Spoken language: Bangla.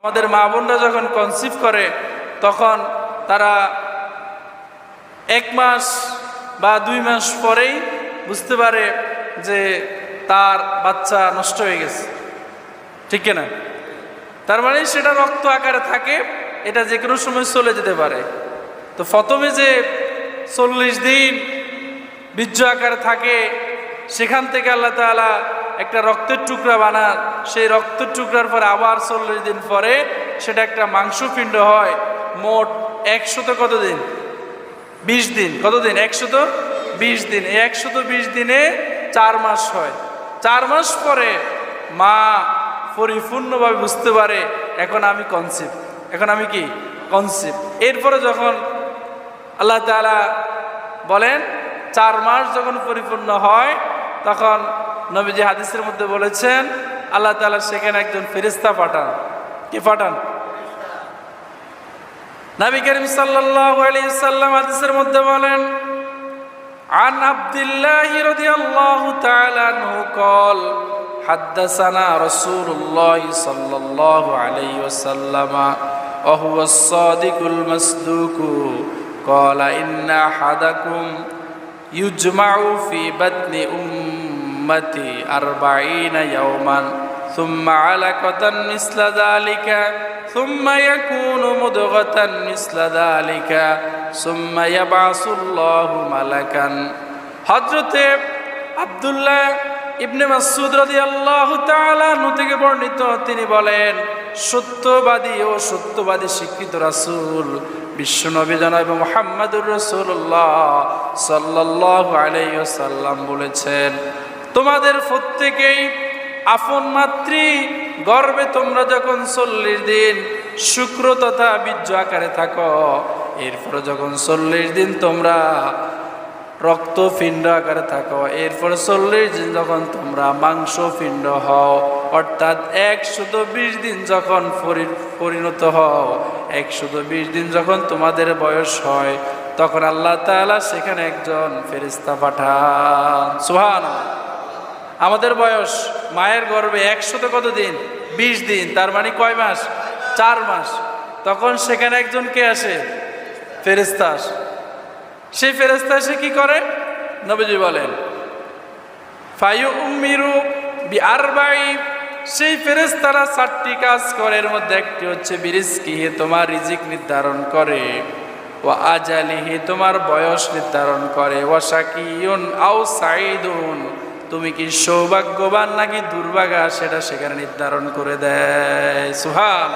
আমাদের মা বোনরা যখন কনসিভ করে তখন তারা 1 মাস বা 2 মাস পরেই বুঝতে পারে যে তার বাচ্চা নষ্ট হয়ে গেছে, ঠিক কিনা? তার মানে সেটা রক্ত আকারে থাকে, এটা যে কোনো সময় চলে যেতে পারে। তো প্রথমে যে 40 দিন বীর্য আকারে থাকে, সেখান থেকে আল্লাহ তাআলা একটা রক্তের টুকরা বানান, সেই রক্তের টুকরার পরে আবার 40 দিন পরে সেটা একটা মাংসপিণ্ড হয়। মোট 100 কত দিন? 20 দিন। কত দিন? 120 দিন। এই 120 দিনে 4 মাস হয়। 4 মাস পরে মা পরিপূর্ণভাবে বুঝতে পারে এখন আমি কনসিভ, এখন আমি কি কনসিভ। এরপরে যখন আল্লাহ তাআলা বলেন 4 মাস যখন পরিপূর্ণ হয়, তখন নবীজি হাদিসের মধ্যে বলেছেন আল্লাহ তাআলা সেখানে একজন ফেরেশতা পাঠান। কি পাঠান? নবী করিম সাল্লাল্লাহু আলাইহি সাল্লাম হাদিসের মধ্যে বলেন, আন আব্দুল্লাহ রাদিয়াল্লাহু তাআলা আনহু قال حدثنا رسول الله صلى الله عليه وسلم وهو الصادق المصدوق قال إن أحدكم يجمع في بطن أمتي 40 يوما ثم علقة مثل ذلك ثم يكون مضغة مثل ذلك ثم يبعث الله ملكا। হযরত আব্দুল্লাহ ইবনে মাসউদ রাদিয়াল্লাহু তাআলা আনহু থেকে বর্ণিত, তিনি বলেন সত্যবাদী ও সত্যবাদী স্বীকৃত রাসূল বিশ্বনবী জনাব মুহাম্মদুর রাসূলুল্লাহ সাল্লাল্লাহু আলাইহি ওয়াসাল্লাম বলেছেন, তোমাদের প্রত্যেকেই আপন মাতৃ গর্ভে তোমরা যখন 40 দিন শুক্র তথা বীর্য আকারে থাকো, এরপরে যখন 40 দিন তোমরা রক্তপিণ্ড আকারে থাকো, এরপরে 40 দিন যখন তোমরা মাংসপিণ্ড হও, অর্থাৎ 120 দিন যখন পরিণত হও, 120 দিন যখন তোমাদের বয়স হয়, তখন আল্লাহ তাআলা সেখানে একজন ফেরেশতা পাঠান। সুবহানাল্লাহ। আমাদের বয়স মায়ের গর্ভে 100 কত দিন? 20 দিন। তার মানে কয় মাস? 4 মাস। তখন সেখানে একজন কে আসে? ফেরেশতা আসে। সেই ফেরেশতা এসে কি করে? নবীজি বলেন ফায়ুমিরু বিআরবাই, সেই ফেরেশতারা 4টি কাজ করে, এর মধ্যে একটি হচ্ছে বিরিজকিহি, তোমার রিজিক নির্ধারণ করে, ওয়া আজালিহি, তোমার বয়স নির্ধারণ করে, ওয়া শাকিয়ুন আও সাঈদুন, তুমি কি সৌভাগ্যবান নাকি দুর্ভাগা সেটা সেখানে নির্ধারণ করে দেয়। সুবহান।